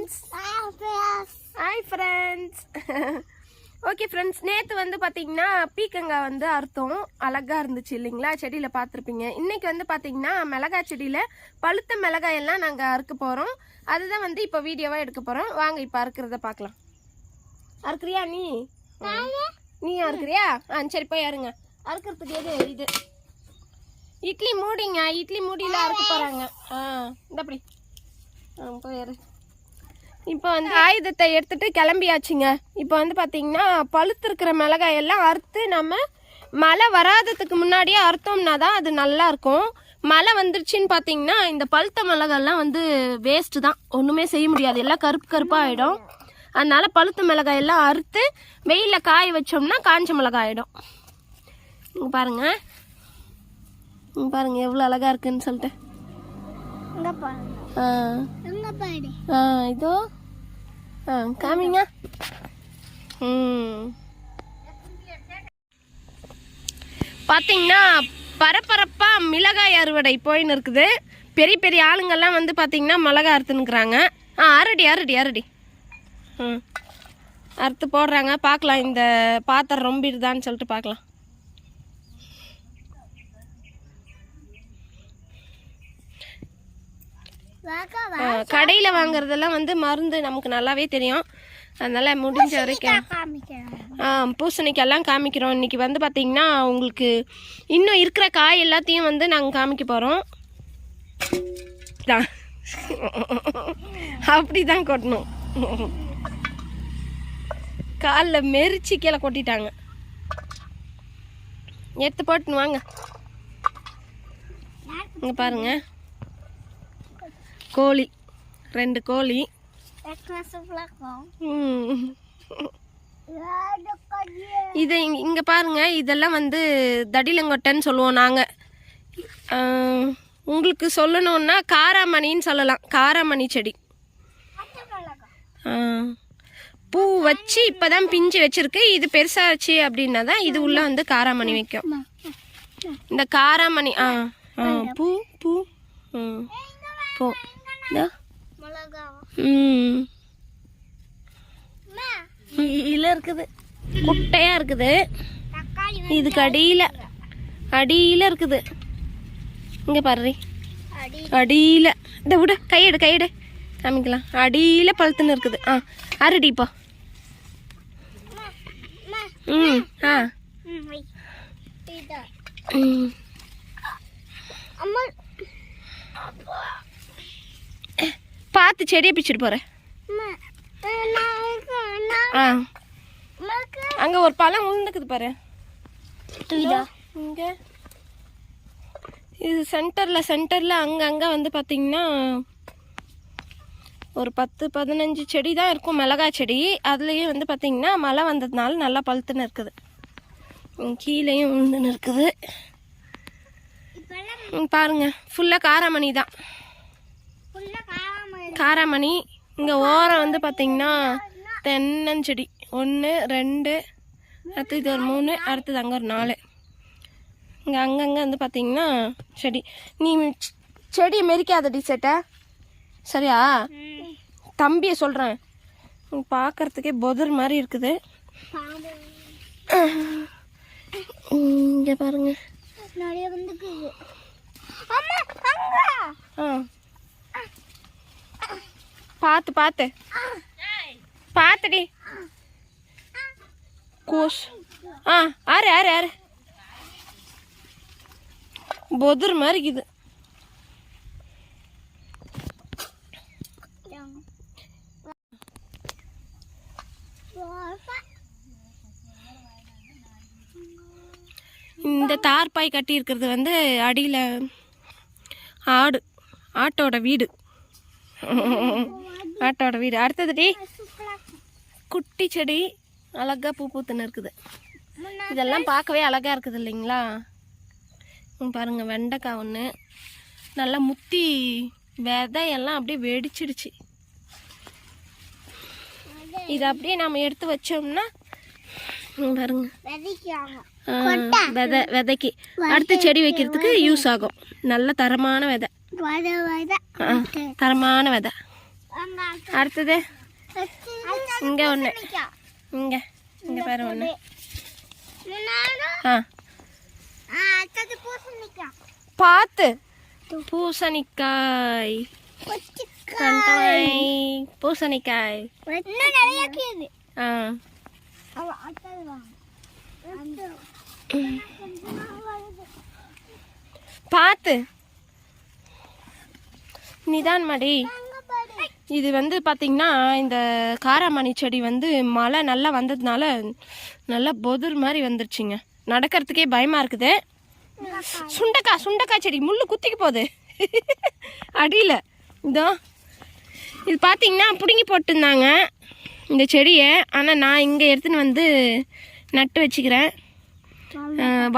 Friends. Hi friends. Okay friends, நேற்று வந்து பார்த்தீங்கன்னா பீக்கங்காய் வந்து அறுத்தோம். அழகாக இருந்துச்சு இல்லைங்களா, செடியில் பார்த்துருப்பீங்க. இன்றைக்கி வந்து பார்த்தீங்கன்னா மிளகாய் செடியில் பழுத்த மிளகாயெல்லாம் நாங்கள் அறுக்க போகிறோம். அதுதான் வந்து இப்போ வீடியோவாக எடுக்க போகிறோம். வாங்க இப்போ அறுக்கிறத பார்க்கலாம். அறுக்கிறியா நீ? நீ அறுக்கிறியா? சரி போய் அறுங்க. அறுக்கிறதுக்கு எது இது? இட்லி மூடிங்க. இட்லி மூடியில் அறுக்க போகிறாங்க. இந்த அப்படி போயிரு. இப்போ வந்து ஆயுதத்தை எடுத்துட்டு கிளம்பியாச்சுங்க. இப்போ வந்து பார்த்தீங்கன்னா பழுத்திருக்கிற மிளகாயெல்லாம் அறுத்து நம்ம மழை வராததுக்கு முன்னாடியே அறுத்தோம்னா தான் அது நல்லா இருக்கும். மழை வந்துருச்சுன்னு பார்த்தீங்கன்னா இந்த பழுத்த மிளகாயெல்லாம் வந்து வேஸ்ட்டு தான், ஒன்றுமே செய்ய முடியாது, எல்லாம் கருப்பு கருப்பாக ஆகிடும். அதனால பழுத்த மிளகாயெல்லாம் அறுத்து வெயிலில் காய வச்சோம்னா காஞ்ச மிளகாய் ஆகிடும். இங்கே பாருங்க, இங்கே பாருங்க எவ்வளோ அழகாக இருக்குன்னு சொல்லிட்டு. இதோ காமிங்க. பார்த்தீங்கன்னா பரபரப்பா மிளகாய் அறுவடை போயின்னு இருக்குது. பெரிய பெரிய ஆளுங்கள்லாம் வந்து பார்த்தீங்கன்னா மிளகாய் அறுத்துன்னுக்குறாங்க. அரடி அரடி அரடி அறுத்து போடுறாங்க. பார்க்கலாம் இந்த பாத்திரம் ரொம்பிடுதான்னு சொல்லிட்டு பார்க்கலாம். கடையில் வாங்குறதெல்லாம் வந்து மருந்து நமக்கு நல்லாவே தெரியும். அதனால் முடிஞ்ச வரைக்கும் பூசணிக்கெல்லாம் காமிக்கிறோம். இன்றைக்கி வந்து பார்த்திங்கன்னா உங்களுக்கு இன்னும் இருக்கிற காய் எல்லாத்தையும் வந்து நாங்கள் காமிக்க போகிறோம். அப்படி தான் கொட்டணும். காலில் மெரிச்சு கீழே கொட்டிட்டாங்க. எடுத்து போட்டுன்னு வாங்க. இங்கே பாருங்கள், கோழி, 2 கோழி. இது இங்கே பாருங்க, இதெல்லாம் வந்து தடிலங்கொட்டைன்னு சொல்லுவோம் நாங்கள். உங்களுக்கு சொல்லணுன்னா காராமணின்னு சொல்லலாம். காராமணி செடி பூ வச்சு இப்போதான் பிஞ்சு வச்சிருக்கு. இது பெருசாச்சு அப்படின்னா தான் இது உள்ள வந்து காராமணி வைக்கும். இந்த காராமணி பூ பூ பூ இல்ல இருக்குது, குட்டையா இருக்குது. இதுக்கு அடியில இருக்குது. இங்க பாரு, அடியில இந்த விட கையெடு கையெடு காமிக்கலாம். அடியில பழுத்துன்னு இருக்குது. அருடிப்பா. பார்த்து செடியை பிச்சுட்டு போறேன். அங்க ஒரு பழம் உழுந்துக்குது பாரு. இங்க இது சென்டர்ல அங்க வந்து பாத்தீங்கன்னா ஒரு 10-15 செடி தான் இருக்கும், மிளகாய் செடி. அதுலயே வந்து பாத்தீங்கன்னா மழை வந்ததுனால நல்லா பழுத்துன்னு இருக்குது. கீழேயும் உழுந்துன்னு இருக்குது பாருங்க. ஃபுல்லா காராமணி தான், காராமணி. இங்கே ஓரம் வந்து பார்த்தீங்கன்னா தென்னஞ்செடி 1 2, அடுத்து இது ஒரு 3, அடுத்தது அங்கே ஒரு 4. இங்கே அங்கங்கே வந்து பார்த்தீங்கன்னா செடி. நீ செடியை மெரிக்காதடி சேட்டை, சரியா? தம்பியை சொல்கிறேன், பார்க்கறதுக்கே பொதர் மாதிரி இருக்குது. இங்கே பாருங்க, பார்த்து பார்த்துடி கோஸ். ஆறு பொதுர் மாதிரி இருக்குது. இந்த தார்பாய் கட்டி இருக்கிறது வந்து அடியில் ஆட்டோட வீடு. அடுத்ததுடி குட்டி செடி அழகா பூ பூத்துன்னு இருக்குது. இதெல்லாம் பார்க்கவே அழகா இருக்குது இல்லைங்களா? பாருங்க, வெண்டைக்காய் ஒன்று நல்லா முத்தி விதையெல்லாம் அப்படியே வெடிச்சிடுச்சு. இதை அப்படியே நம்ம எடுத்து வச்சோம்னா பாருங்க விதைக்கு அடுத்து செடி வைக்கிறதுக்கு யூஸ் ஆகும். நல்ல தரமான விதை, தரமான விதை. அடுத்தது இங்க ஒண்ணு, இங்க இங்க பாரு ஒண்ணு. பார்த்து பூசணிக்காய், பூசணிக்காய். பார்த்து நிதான் மடி. இது வந்து பார்த்தீங்கன்னா இந்த காராமணி செடி வந்து மழை நல்லா வந்ததுனால நல்லா பொதுர் மாதிரி வந்துருச்சுங்க. நடக்கிறதுக்கே பயமாக இருக்குது. சுண்டைக்காய் செடி முள்ளு குத்திக்கு போகுது அடியில். இதோ இது பார்த்தீங்கன்னா பிடுங்கி போட்டுருந்தாங்க இந்த செடியை. ஆனால் நான் இங்கே எடுத்துன்னு வந்து நட்டு வச்சுக்கிறேன்.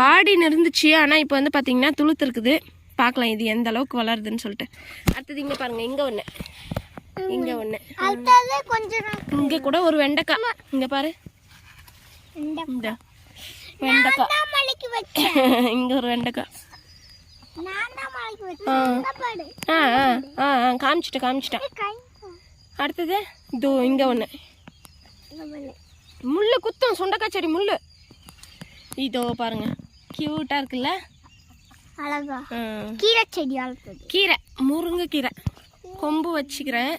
வாடின்னு இருந்துச்சு, ஆனால் இப்போ வந்து பார்த்தீங்கன்னா துளுத்து இருக்குது. பார்க்கலாம் இது எந்த அளவுக்கு வளருதுன்னு சொல்லிட்டு. அடுத்தது இங்கே பாருங்கள், இங்கே ஒன்று, இங்கே ஒன்று, இங்கே கூட ஒரு வெண்டைக்காய். இங்கே பாரு, இந்த வெண்டைக்காய், இங்கே ஒரு வெண்டைக்காய். காமிச்சிட்டேன். அடுத்தது இதோ இங்கே ஒன்று. முள்ளு குத்தும், சுண்டைக்காய் செடி முள்ளு. இதோ பாருங்க, கியூட்டா இருக்குல்ல, அழகா. கீரை செடி வளர்த்தது, கீரை, முருங்கை கீரை. கொம்பு வச்சுக்கிறேன்,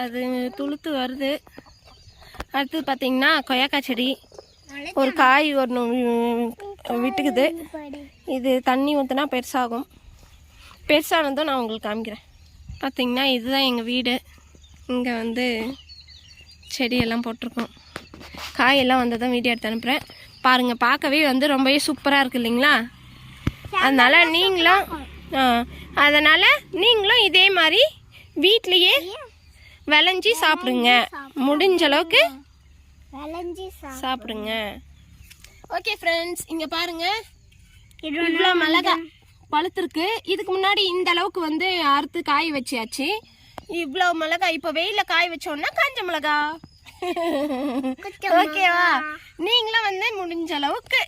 அது துளுத்து வருது. அடுத்து பார்த்தீங்கன்னா கொய்யாக்காய் செடி, ஒரு காய் ஒன்று விட்டுக்குது. இது தண்ணி ஊற்றினா பெருசாகும். பெருசானதும் நான் உங்களுக்கு காமிக்கிறேன். பார்த்தீங்கன்னா இதுதான் எங்கள் வீடு. இங்கே வந்து செடியெல்லாம் போட்டிருக்கோம். காயெல்லாம் வந்ததும் வீடியோ எடுத்து அனுப்புகிறேன். பாருங்கள், பார்க்கவே வந்து ரொம்பவே சூப்பராக இருக்குது இல்லைங்களா? அதனால் நீங்களும் இதே மாதிரி வீட்லேயே விளைஞ்சி சாப்பிடுங்க. முடிஞ்ச அளவுக்கு சாப்பிடுங்க. ஓகே ஃப்ரெண்ட்ஸ், இங்கே பாருங்கள், இவ்வளோ மிளகா பழுத்திருக்கு. இதுக்கு முன்னாடி இந்த அளவுக்கு வந்து அறுத்து காய வச்சியாச்சு. இவ்வளோ மிளகா இப்போ வெயிலில் காய வச்சோன்னா காஞ்ச மிளகா. ஓகேவா? நீங்களும் வந்து முடிஞ்ச அளவுக்கு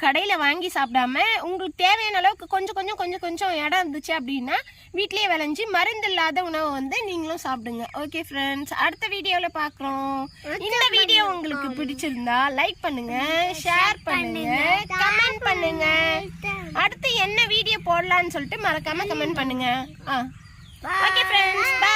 கடையில் வாங்கி சாப்பிடாம உங்களுக்கு தேவையான அளவுக்கு கொஞ்சம் இடம் இருந்துச்சு அப்படின்னா வீட்லேயே விளைஞ்சி மருந்து இல்லாத உணவை வந்து நீங்களும் சாப்பிடுங்க. ஓகே ஃப்ரெண்ட்ஸ், அடுத்த வீடியோவில் பார்க்குறோம். இந்த வீடியோ உங்களுக்கு பிடிச்சிருந்தா லைக் பண்ணுங்க, ஷேர் பண்ணுங்க, கமெண்ட் பண்ணுங்க. அடுத்து என்ன வீடியோ போடலான்னு சொல்லிட்டு மறக்காம கமெண்ட் பண்ணுங்க. Okay friends, by.